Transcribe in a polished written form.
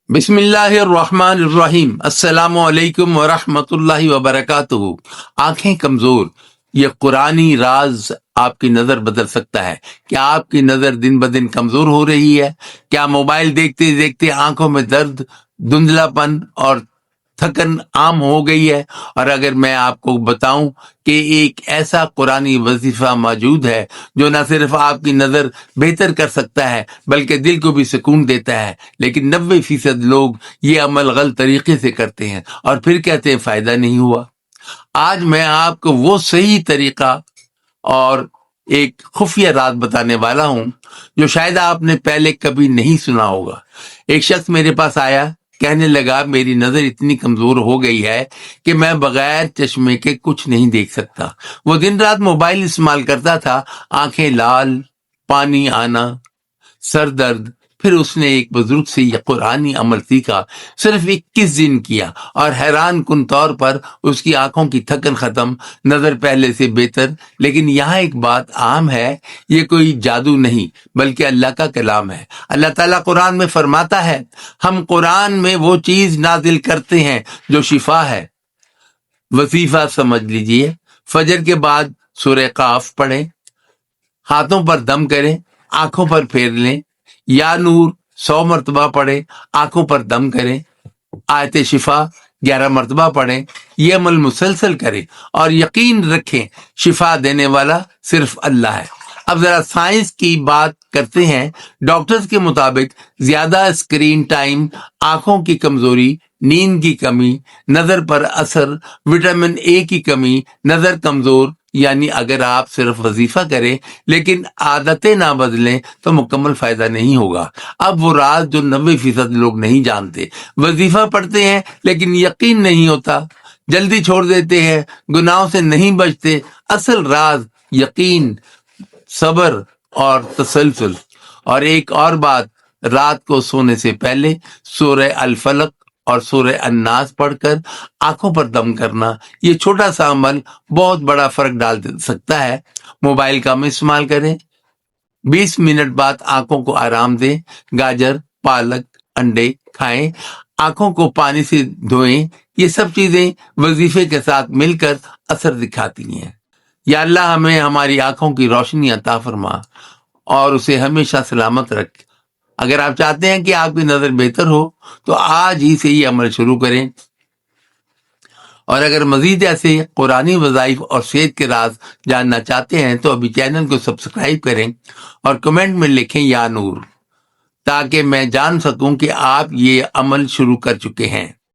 बिस्मिल्लाहिर्रहमानिर्रहीम। अस्सलामु अलैकुम वरहमतुल्लाहि वबरकातुहू। आंखें कमजोर, ये कुरानी राज आपकी नजर बदल सकता है। क्या आपकी नजर दिन ब दिन कमजोर हो रही है? क्या मोबाइल देखते देखते आंखों में दर्द, धुंधलापन और थकन आम हो गई है? और अगर मैं आपको बताऊं कि एक ऐसा कुरानी वजीफा मौजूद है जो न सिर्फ आपकी नजर बेहतर कर सकता है बल्कि दिल को भी सुकून देता है, लेकिन 90% लोग ये अमल गलत तरीके से करते हैं और फिर कहते हैं फायदा नहीं हुआ। आज मैं आपको वो सही तरीका और एक खुफिया राज बताने वाला हूं जो शायद आपने पहले कभी नहीं सुना होगा। एक शख्स मेरे पास आया, कहने लगा मेरी नजर इतनी कमजोर हो गई है कि मैं बगैर चश्मे के कुछ नहीं देख सकता। वो दिन रात मोबाइल इस्तेमाल करता था, आंखें लाल, पानी आना, सर दर्द। फिर उसने एक बुजुर्ग से यह कुरानी अमल सीखा, सिर्फ 21 दिन किया और हैरान कुन तौर पर उसकी आंखों की थकन खत्म, नजर पहले से बेहतर। लेकिन यहाँ एक बात आम है, ये कोई जादू नहीं बल्कि अल्लाह का कलाम है। अल्लाह ताला कुरान में फरमाता है, हम कुरान में वो चीज नाजिल करते हैं जो शिफा है। वजीफा समझ लीजिए, फजर के बाद सूरह काफ पढ़ें, हाथों पर दम करें, आंखों पर फेर लें, या नूर 100 मरतबा पढ़ें, आंखों पर दम करें, आयत शिफा 11 मरतबा पढ़ें। ये अमल मुसलसल करें और यकीन रखें शिफा देने वाला सिर्फ अल्लाह है। अब जरा साइंस की बात करते हैं। डॉक्टर्स के मुताबिक ज्यादा स्क्रीन टाइम आंखों की कमजोरी, नींद की कमी, नजर पर असर, विटामिन ए की कमी, नजर कमजोर, यानी अगर आप सिर्फ वजीफा करें लेकिन आदतें ना बदलें तो मुकम्मल फायदा नहीं होगा। अब वो राज जो 90% लोग नहीं जानते, वजीफा पढ़ते हैं लेकिन यकीन नहीं होता, जल्दी छोड़ देते हैं, गुनाहों से नहीं बचते। असल राज यकीन, सब्र और तसलसल। और एक और बात, रात को सोने से पहले सूरह अल फलक और सूरह अन्नास पढ़कर आंखों पर दम करना, ये छोटा सा अमल बहुत बड़ा फर्क डाल सकता है। मोबाइल कम इस्तेमाल करें, 20 मिनट बाद आंखों को आराम दें, गाजर, पालक, अंडे खाएं, आंखों को पानी से धोएं। ये सब चीजें वजीफे के साथ मिलकर असर दिखाती हैं। या अल्लाह हमें हमारी आंखों की रोशनी अता फरमा और उसे हमेशा सलामत रखे। अगर आप चाहते हैं कि आपकी नजर बेहतर हो तो आज ही से ये अमल शुरू करें। और अगर मजीद ऐसे कुरानी वज़ाइफ और सेहत के राज जानना चाहते हैं तो अभी चैनल को सब्सक्राइब करें और कमेंट में लिखें या नूर, ताकि मैं जान सकूं कि आप ये अमल शुरू कर चुके हैं।